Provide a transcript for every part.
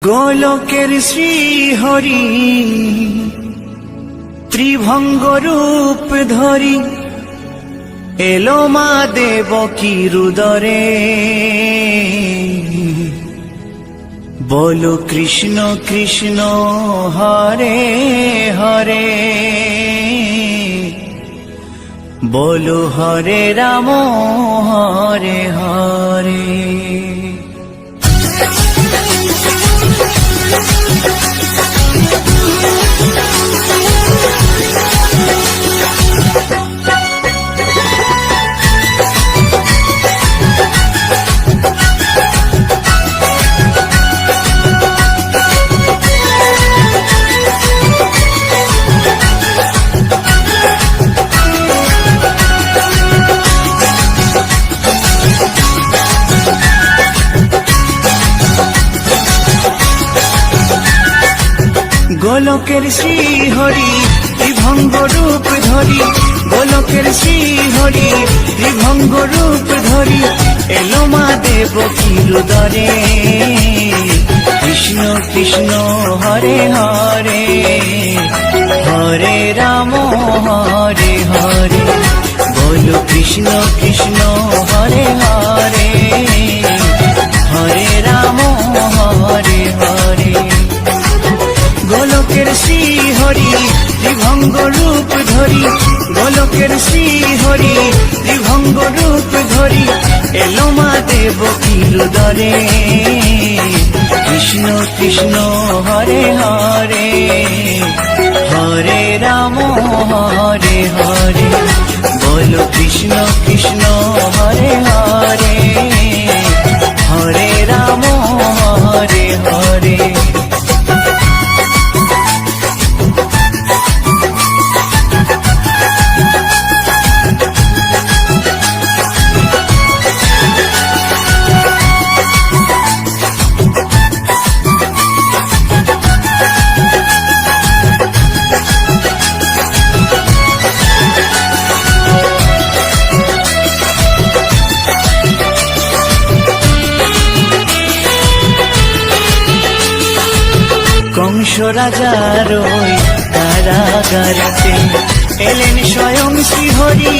গোলকের শ্রীহরি ত্রিভঙ্গ রূপ ধরি এলো মা দেবকী রুদরে। বলো কৃষ্ণ কৃষ্ণ হরে হরে, বলো হরে রাম হরে হরে। গোলকের শ্রীহরি ত্রিভঙ্গ রূপ ধরি, গোলকের শ্রীহরি ত্রিভঙ্গ রূপ ধরি এলো মা দেবকী রুদরে। কৃষ্ণ কৃষ্ণ হরে হরে, হরে রাম হরে হরে। বলো কৃষ্ণ কৃষ্ণ হরে হরে, হরে রাম হরে হরে। গোলকের শ্রীহরি ত্রিভঙ্গ রূপ ধরি, গোলকের শ্রীহরি ত্রিভঙ্গ রূপ ধরি এলো মা দেবকী রুদরে। কৃষ্ণ কৃষ্ণ হরে হরে, হরে রাম হরে হরে। বলো কৃষ্ণ কৃষ্ণ হরে হরে, হরে রাম হরে হরে। কংস রাজার ওই কারাগারেতে এলেন স্বয়ং শ্রীহরি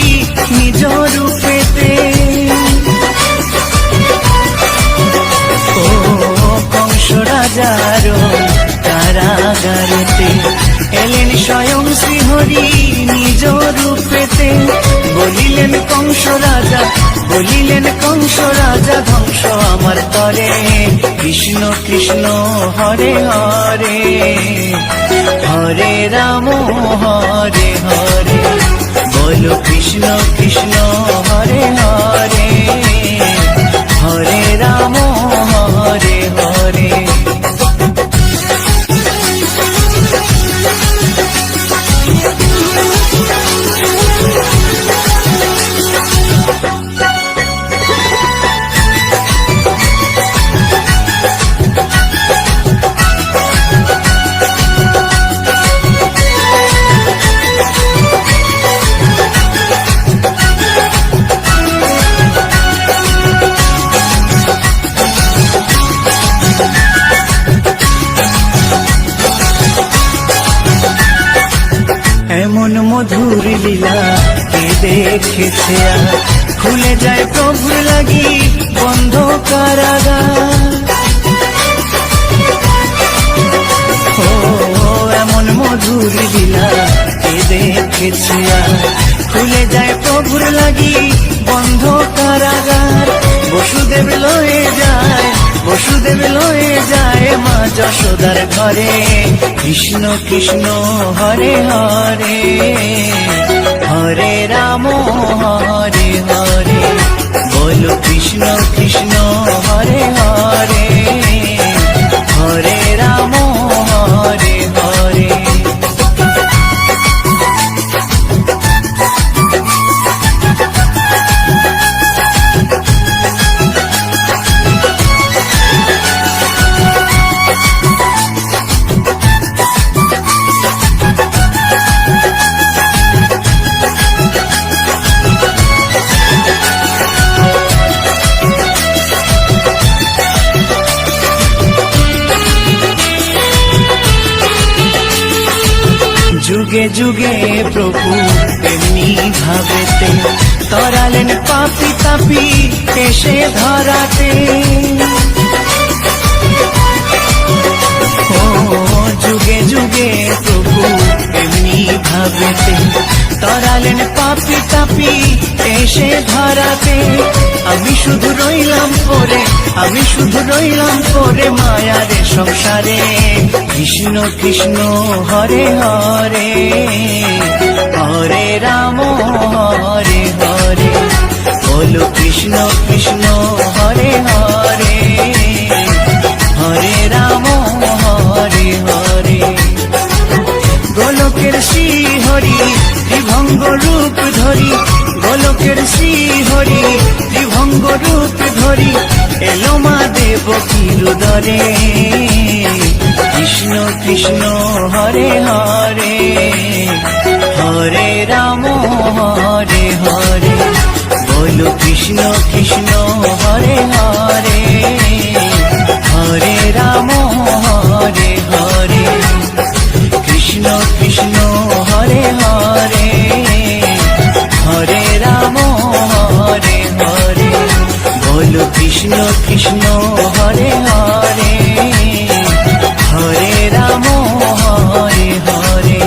নিজ রূপেতে। ও কংস রাজার ওই কারাগারেতে এলেন স্বয়ং শ্রীহরি নিজ রূপেতে। বলিলেন কংস রাজা, বলিলেন কংস রাজা ধ্বংস আমার তরে। কৃষ্ণ কৃষ্ণ হরে হরে, হরে রাম হরে হরে। বলো কৃষ্ণ কৃষ্ণ হরে হরে, হরে রাম হরে হরে। এমন মধুর লীলা কে দেখেছে আর, খুলে যায় প্রভুর লাগি বন্ধ কারাগার। ও এমন মধুর লীলা কে দেখেছে আর, খুলে যায় প্রভুর লাগি বন্ধ কারাগার। বসুদেব লয়ে যায়, বসুদেব লয়ে যায় মা যশোদার ঘরে। কৃষ্ণ কৃষ্ণ হরে হরে, হরে রাম হরে হরে। বলো কৃষ্ণ কৃষ্ণ হরে হরে, হরে রাম হরে হরে। যুগে যুগে প্রভু এমনি ভাবেতে তরালেন পাপি তাপি এসে ধরাতে। ও যুগে যুগে প্রভু এমনি ভাবেতে তরালেন পাপি তাপি এসে ধরাতে। আমি শুধু রইলাম পরে, আমি শুধু রইলাম পরে মায়ারে সংসারে। কৃষ্ণ কৃষ্ণ হরে হরে, হরে রাম হরে হরে। বলো কৃষ্ণ কৃষ্ণ হরে হরে, হরে রাম হরে হরে। গোলকের শ্রী হরি ত্রিভঙ্গ রূপ ধরি, গোলকের শ্রী হরি ত্রিভঙ্গ রূপ ধরি এলো মা দেবকীর উদরে। কৃষ্ণ কৃষ্ণ হরে হরে, হরে রাম হরে হরে। বলো কৃষ্ণ কৃষ্ণ হরে হরে, হরে রাম হরে হরে। কৃষ্ণ কৃষ্ণ হরে হরে, হরে রাম হরে হরে। বলো কৃষ্ণ কৃষ্ণ হরে হরে, হরে রাম হরে হরে।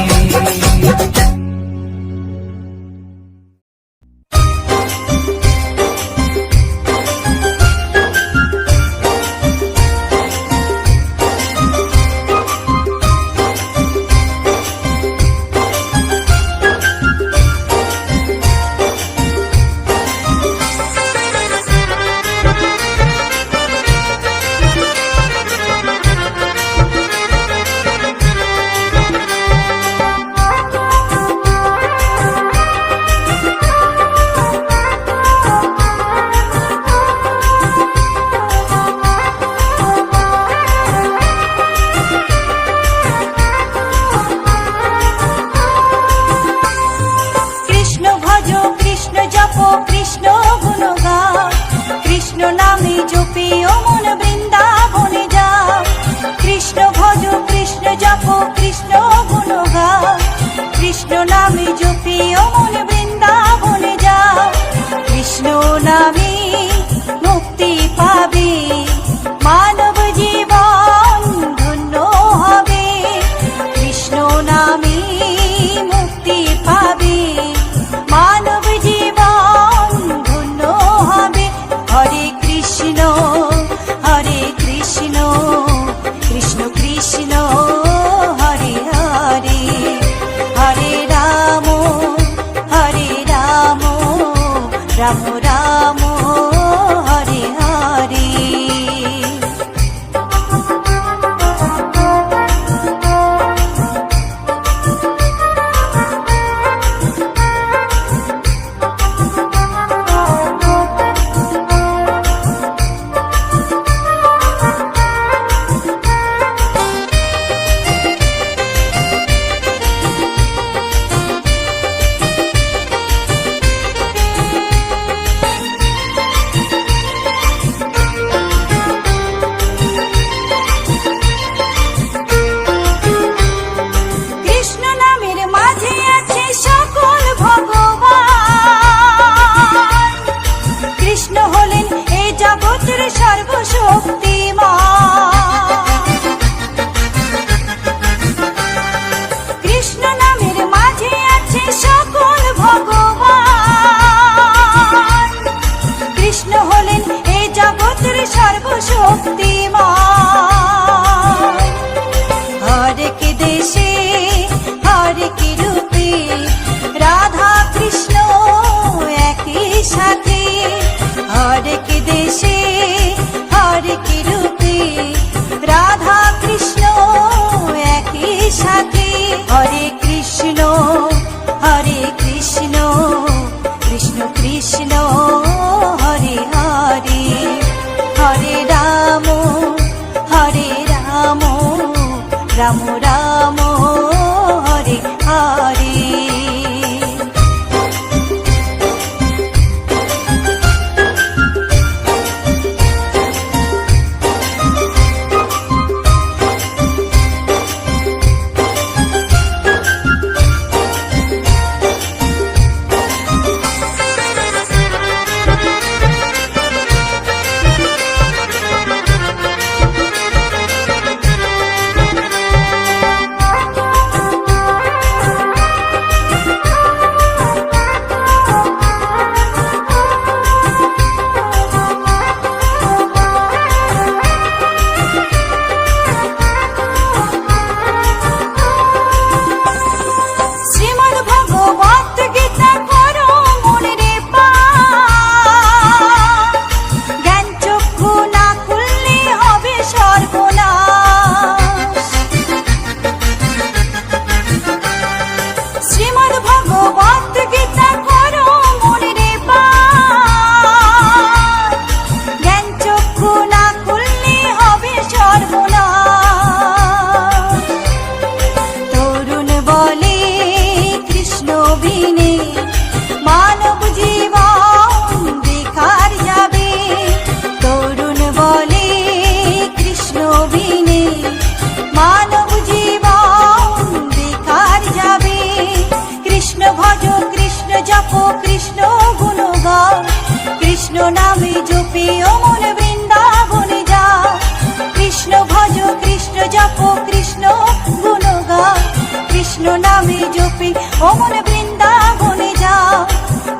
ওমন বৃন্দাবনে যাও,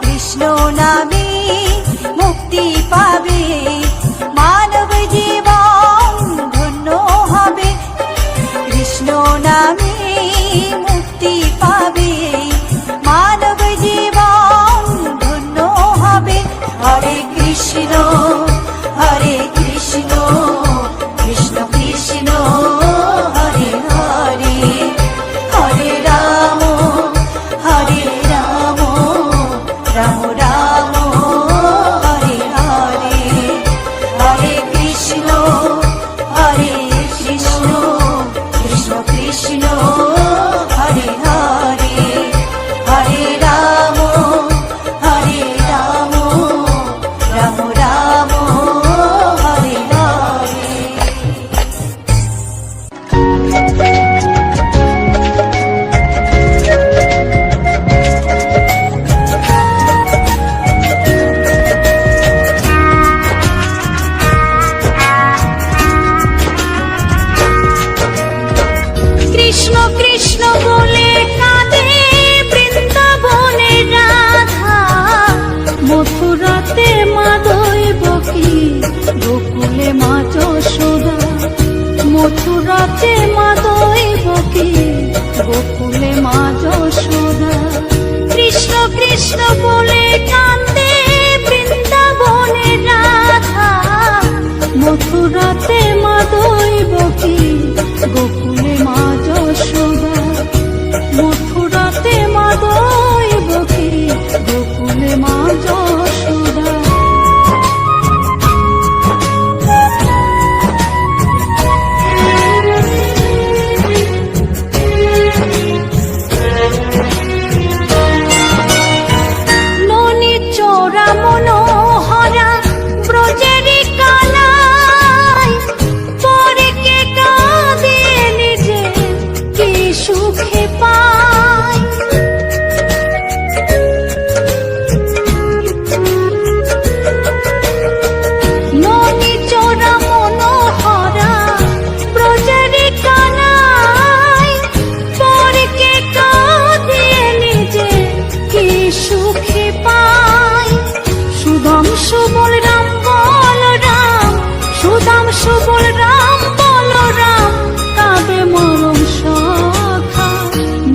কৃষ্ণ নামে মুক্তি পাবে, মানব জীবন ধন্য হবে। কৃষ্ণ নামে মুক্তি পাবে, মানব জীবন ধন্য হবে। হরে কৃষ্ণ হরে কৃষ্ণ, কৃষ্ণ কৃষ্ণ হরে হরে, হরে রাম রাম রাম হরে হরে। হরে কৃষ্ণ হরে কৃষ্ণ, কৃষ্ণ কৃষ্ণ হরে হরে, হরে রাম রাম রাম হরে হরে। কৃষ্ণ কৃষ্ণ বলে কাঁদে বৃন্দাবনে রাধা, মথুরাতে মা দৈবকী, গোকুলে মা যশোদা। মথুরাতে মা দৈবকী, গোকুলে মা যশোদা। কৃষ্ণ কৃষ্ণ বলে কাঁদে বৃন্দাবনে রাধা, মথুরাতে মা দৈবকী, গোকুলে মা যশোদা। মথুরাতে মা দৈবকী, গোকুলে মা যশোদা। ননি চোরা মনোহরা ব্রজেরি কানাই, পরে কে কাঁদে নিজে কি সুখে পায়। ননি চোরা মনোহরা ব্রজেরি কানাই, পরে কে কাঁদে নিজে কি সুখে পায়। সুদাম সুবল রাম বল রাম, সুদাম সুবল রাম বল রাম, কাঁদে মরম সখা।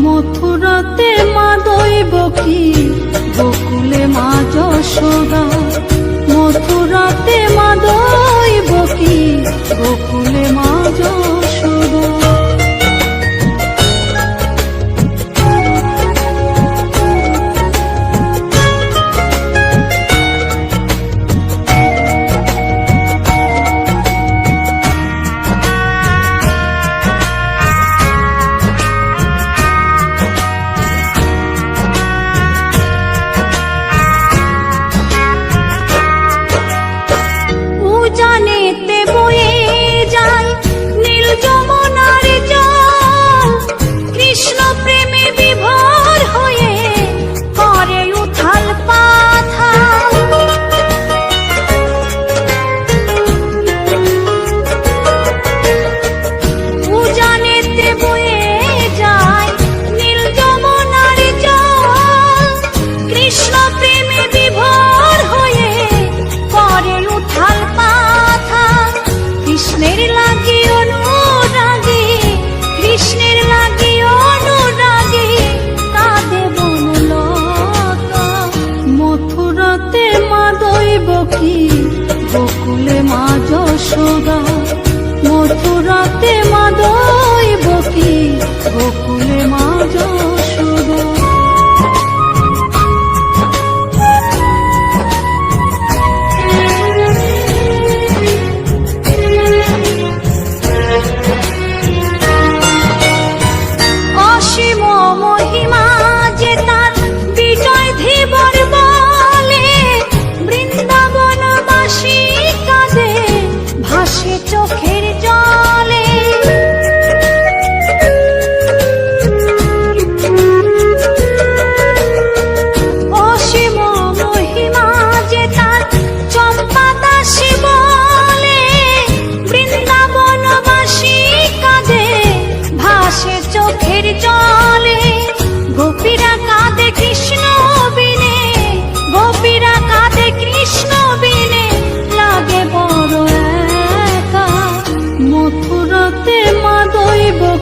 মথুরাতে মা দৈবকী, গোকুলে মা যশোদা। মথুরাতে মা দৈবকী, গোকুলে মা যশোদা। উজানেতে বয়ে যায় নীল যমুনার জল, কৃষ্ণ প্রেমে বিভোর হয়ে করে উথাল পাথাল। উজানেতে বয়ে যায় নীল যমুনার জল, কৃষ্ণ প্রেমে বিভোর হয়ে করে উথাল পাথাল। কৃষ্ণের লাগি অনুরাগী, কৃষ্ণের লাগি অনুরাগী, কাঁদে বনলতা। মথুরাতে মা দৈবকী, গোকুলে মা যশোদা। মথুরাতে মা দৈবকী, গোকুলে মা যশোদা। অসীম মহিমা যে তার বিজয় ধীবর বলে, বৃন্দাবনবাসী কাঁদে ভাসে চোখের জলে।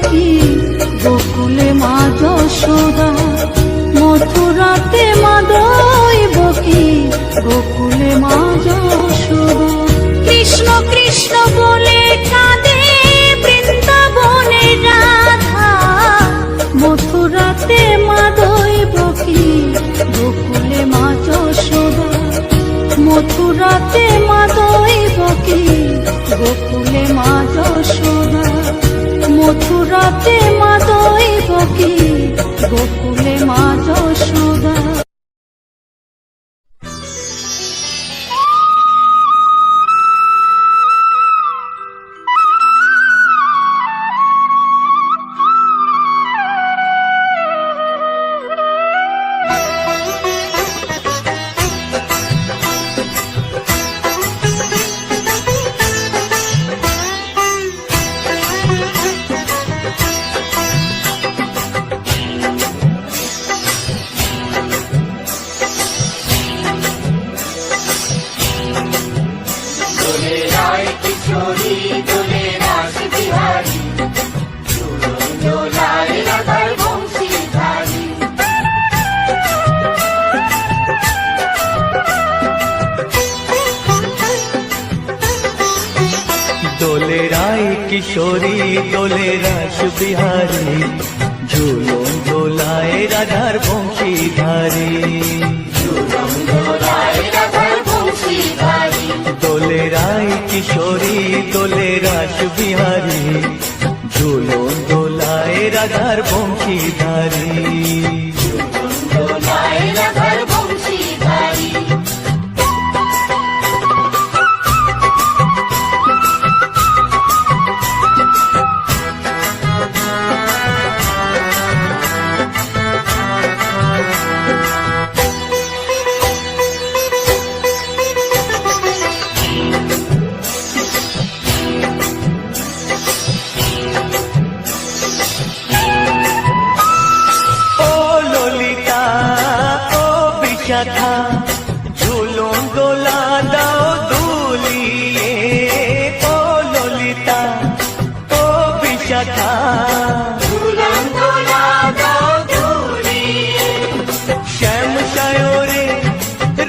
কি গোকুলে মা যশোদা, মথুরাতে মা দইব কি গোকুলে মা যশোদা। কৃষ্ণ কৃষ্ণ বলে কাঁদে বৃন্দাবনে রাধা, মথুরাতে মা দইব কি গোকুলে মা যশোদা, মথুরাতে মা দইব কি গোকুলে মা যশোদা, মথুরাতে মা দইব কি গোকুলে মা যশোদা। দোলে রায় কিশোরী দোলে রাস বিহারী, ঝুলন দোলায় রাধার বংশীধারী। দোলে রায় কিশোরী দোলে রাস বিহারী, ঝুলন দোলায় রাধার বংশীধারী। বিশাখা ঝুলন দোলা দাও দুলিয়ে, ও ললিতা ও বিশাখা ঝুলন দোলা দাও দুলিয়ে। শ্যাম সায়রে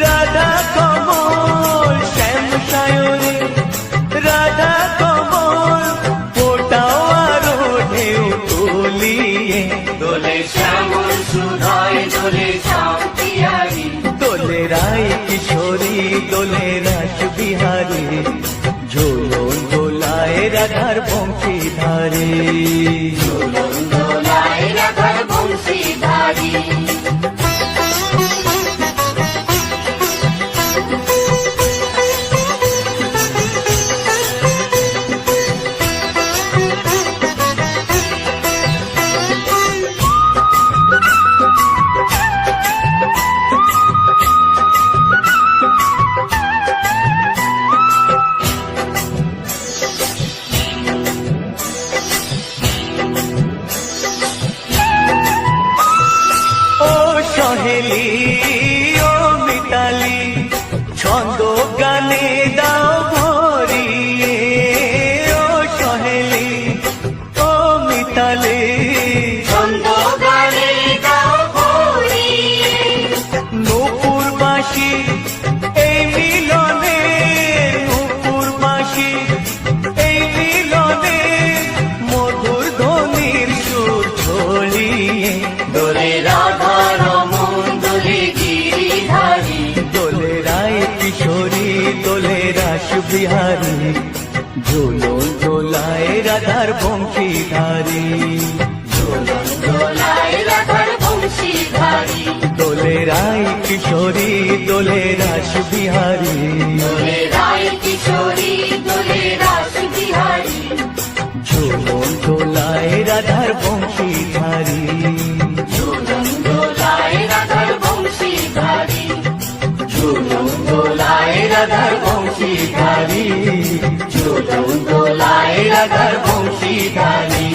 রাধা কমল, শ্যাম সায়রে রাধা কমল, ফোটাও আরো ঢেউ তুলিয়ে। দোলে শ্যামল সুধায় দোলে শান্তিহারি, দোলে রায় কিশোরী দোলে রাস বিহারী, ঝুলন দোলায় রাধার বংশীধারী। ঝুলন দোলায় রাধার বংশীধারী। সহেলি ও মিতালি ছন্দ গানে দাও ভরিয়ে, ও সহেলি ও মিতালি ছন্দ গানে দাও ভরিয়ে। নূপুর বাঁশি এই মিলনে, নূপুর বাঁশি এই মিলনে, মধুর ধ্বনির সুর ছড়িয়ে। দোলে রাধা দোলে রায় কিশোরী দোলে রাস বিহারী, ঝুলন দোলায় রাধার বংশীধারী। ঝুলন দোলায় রাধার বংশীধারী। দোলে রায় কিশোরী দোলে রাস বিহারী, দোলে রায় কিশোরী দোলে রাস বিহারী, ঝুলন দোলায় রাধার বংশীধারী। ঝুলন দোলায় রাধার বংশীধারী, ঝুলন দোলায় রাধার বংশীধারী, ঝুলন দোলায় রাধার বংশীধারী।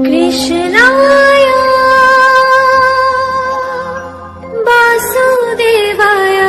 কৃষ্ণায় বাসুদেবায়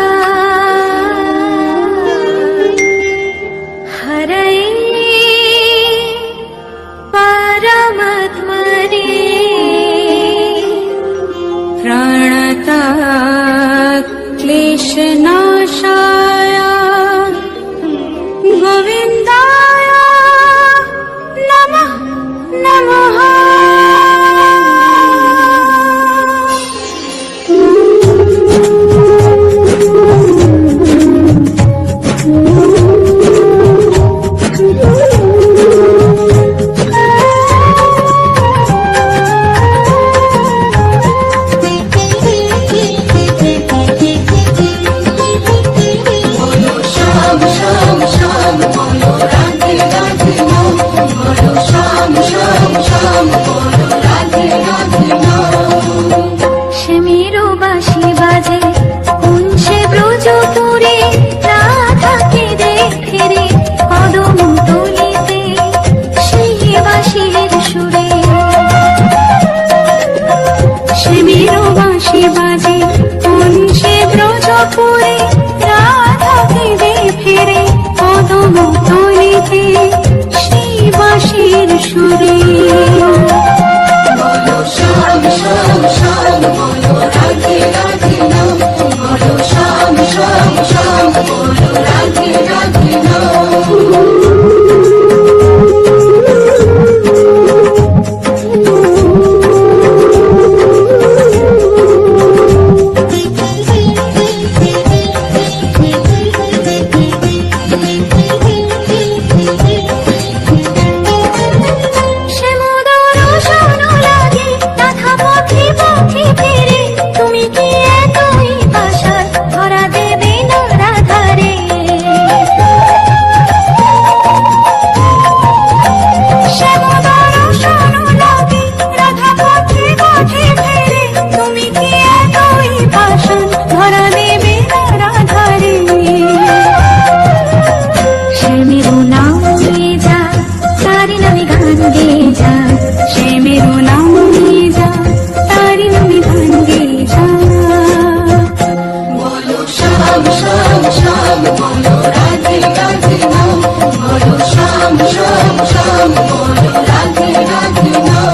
বলো রাধে রাধে নাম, বলো শ্যাম শ্যাম শ্যাম, বলো রাধে রাধে নাম।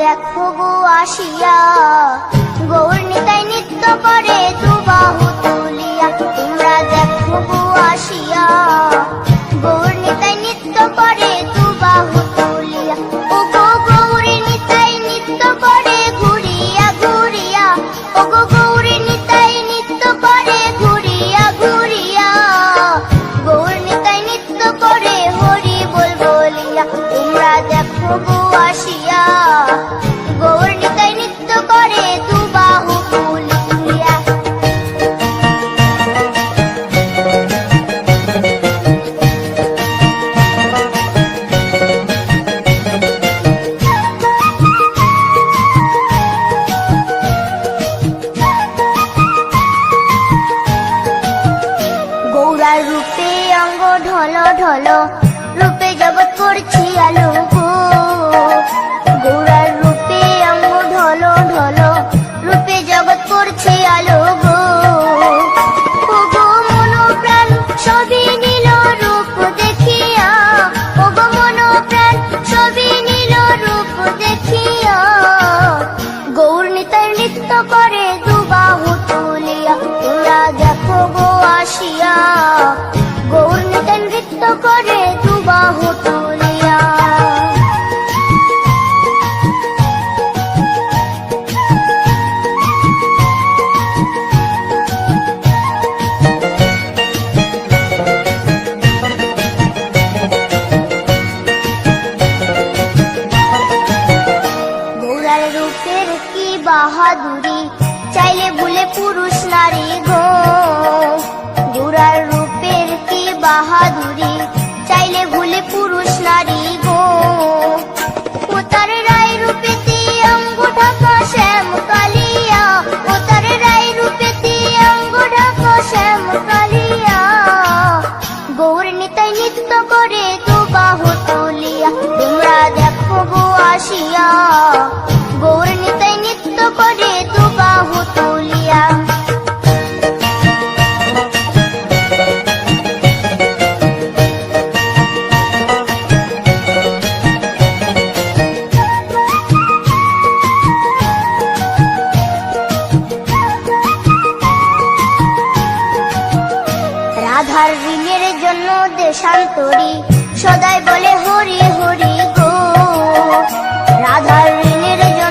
দেখো গো আসিয়া, গৌর নিতাই নৃত্য করে দুবাহু তুলিয়া। তোমরা দেখো গো আসিয়া, গৌর নিতাই নৃত্য করে দুবাহু তুলিয়া। ও গো গৌরী নিতাই নৃত্য করে ঘুরিয়া ঘুরিয়া, ও গো গৌরী নিতাই নৃত্য করে ঘুরিয়া ঘুরিয়া। গৌর নিতাই নৃত্য করে হরি বল বলিয়া। তোমরা দেখো গো আসিয়া, গৌর নিতাই নৃত্য করে দুবাহু তুলিয়া। গৌরার রূপে অঙ্গ ঢল ঢল, রূপে জগৎ করছি আলো গো। গৌরার রূপে অঙ্গ ঢল ঢল, রূপে জগৎ করছি আলো গো। ও গো মন প্রাণ সবই নীল রূপ দেখিয়া, ও গো মন প্রাণ সবই নীল রূপ দেখিয়া। গৌর নিতাই নৃত্য করে দুবাহু তুলিয়া। তোমরা দেখো গো আসিয়া, গৌর নিতাই নৃত্য করে দুবাহু তুলিয়া। গৌরার রূপের কি বাহাদুরি, চাইলে ভুলে পুরুষ নারী গো। গৌরার রূপের কি বাহাদুরি, চাইলে ভুলে পুরুষ নারী গো। ও তার রায় রূপেতে অঙ্গ ঢাকা শ্যাম কালিয়া, ও তার রায় রূপেতে অঙ্গ ঢাকা শ্যাম কালিয়া। গৌর নিতাই নৃত্য করে দুবাহু তুলিয়া। তোমরা দেখো গো আসিয়া, গৌর নিতাই নৃত্য করে দুবাহু তুলিয়া। রাধার ঋণের জন্য দেশান্তরী, সদাই বলে হরি হরি গো। রাধার ঋণের জন্য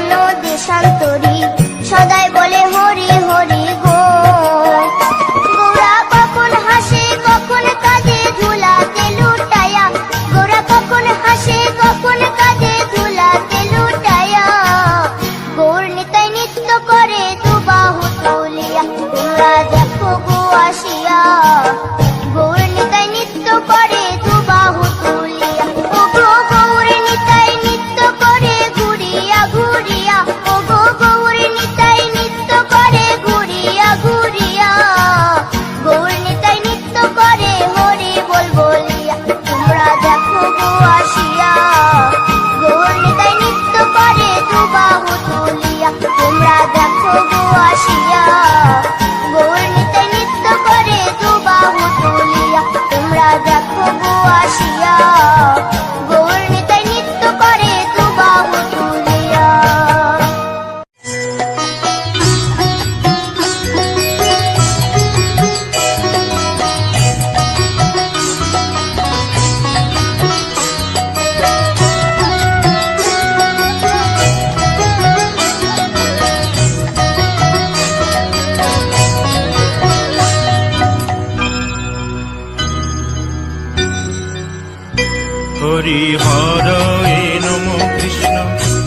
হরি হরয়ে নম কৃষ্ণ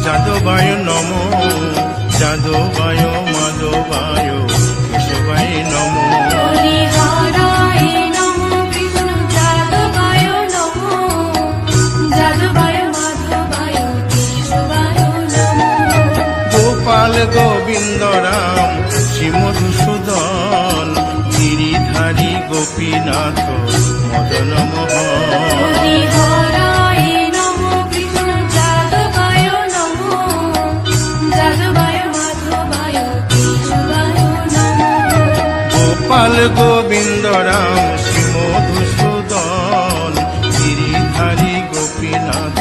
যাদবায় নম যাদবায় মাধবায় কেশবায় নম হরি হরায় নমো কৃষ্ণ যাদবায় নমো যাদবায় মাধবায় কেশবায় নমো গোপাল গোবিন্দ রাম শ্রী মধুসূদন গিরিধারী গোপীনাথ মদন মোহন হরি হরায় নমো কৃষ্ণ যাদবায় নমো যাদবায় মাধবায় কেশবায় নমো গোপাল গোবিন্দ রাম শ্রী মধুসূদন গিরিধারী গোপীনাথ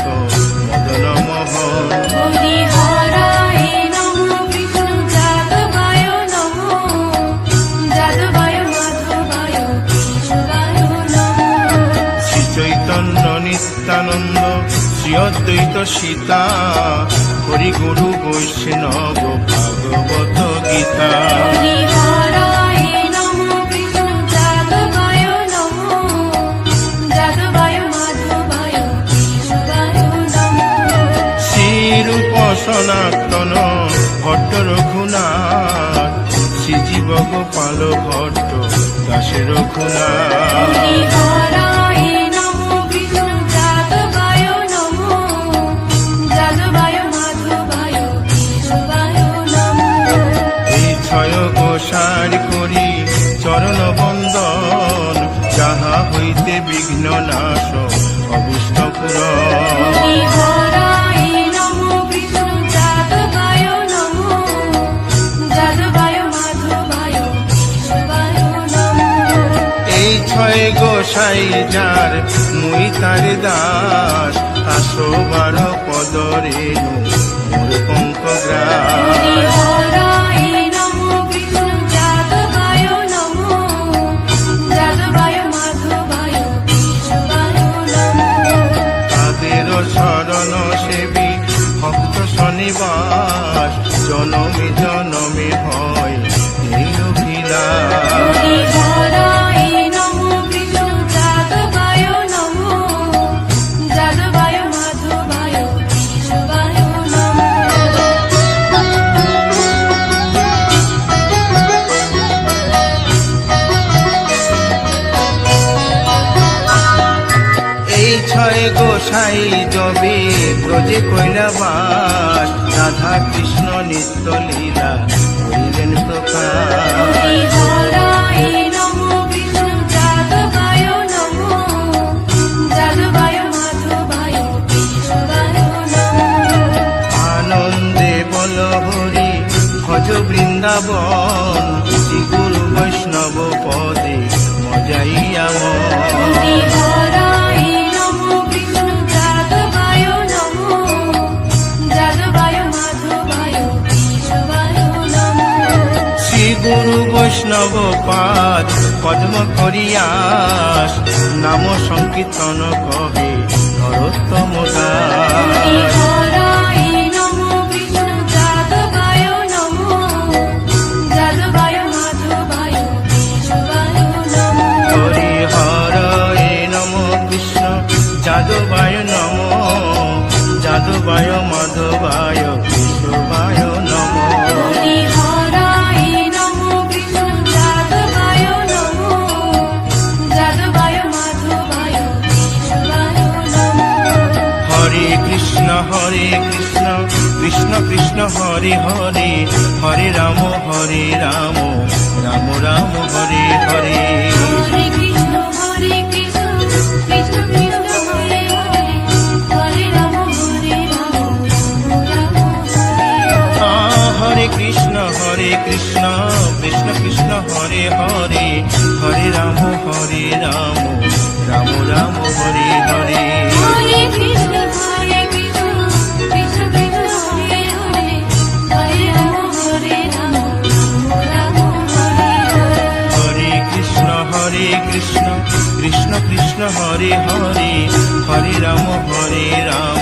মদন মোহন হরি হরায় নমো কৃষ্ণ যাদবায় নমো যাদবায় মাধবায় কেশবায় নমো শ্রী চৈতন্য নিত্যানন্দ শ্রী অদ্বৈত সীতা হরি গুরু বৈষ্ণব ভাগবত গীতা হরি হরায় নমো কৃষ্ণ যাদবায় নমো যাদবায় মাধবায় কেশবায় নমো শ্রীরূপ সনাতন ভট্ট রঘুনাথ শ্রীজীব গোপাল ভট্ট দাসে রঘুনাথ হরি হরায় নমো কৃষ্ণ যাদবায় নমো যাদবায় মাধবায় কেশবায় নমো এই ছয় গোসার করি চরণ বন্দন যাহা হইতে বিঘ্ন নাশ অভীষ্ট পূরণ হরি হরায় নমো কৃষ্ণ যাদবায় নমো যাদবায় মাধবায় কেশবায় নমো এই ছয় গোসাই যার মুই তার দাস 112 পদ রেণু মোর পঙ্ক হরি গ্রাস হরায় নমো কৃষ্ণ যাদবায় নমো যাদবায় মাধবায় কেশবায় নমো তাদের শরণ সেবী ভক্ত শনিবাস জনমে জনমে হয় এই অভিলাষ হরি হরায় নমো কৃষ্ণ যাদবায় নমো যাদবায় মাধবায় কেশবায় নমো এই ছয় গোসাই জবে ব্রজে কৈলাবাস রাধা কৃষ্ণ নিত্য লীলা করিলেন প্রকাশ হরি হরায় নমো কৃষ্ণ যাদবায় নমো যাদবায় মাধবায় কেশবায় নমো আনন্দে বল হরি ভজ বৃন্দাবন শ্রী গুরু বৈষ্ণব পদে মজাইয়া হরি হরায় নমো কৃষ্ণ যাদবায় নমো যাদবায় মাধবায় কেশবায় নমো শ্রী গুরু বৈষ্ণব পাদ পদ্ম করিয়াস নাম সংকীর্তন কহে নরোত্তম হরি দাস হরায় নমো কৃষ্ণ যাদবায় নমো যাদবায় মাধবায় কেশবায় নমো হরি হরয়ে নম কৃষ্ণ যাদবায় নম যাদবায় মাধবায় কেশবায় নম হরি হরায় নমো কৃষ্ণ যাদবায় নমো যাদবায় মাধবায় কেশবায় নমো হরে কৃষ্ণ কৃষ্ণ কৃষ্ণ হরে হরে হরে রাম রাম রাম হরে হরে হরে কৃষ্ণ কৃষ্ণ কৃষ্ণ হরে হরে হরে রাম রাম হরে হরে হরে কৃষ্ণ কৃষ্ণ কৃষ্ণ হরে হরে হরে রাম রাম রাম হরে হরে হরে কৃষ্ণ কৃষ্ণ কৃষ্ণ হরে হরে হরে রাম রাম হরে হরে হরে কৃষ্ণ কৃষ্ণ কৃষ্ণ কৃষ্ণ হরে হরে হরে রাম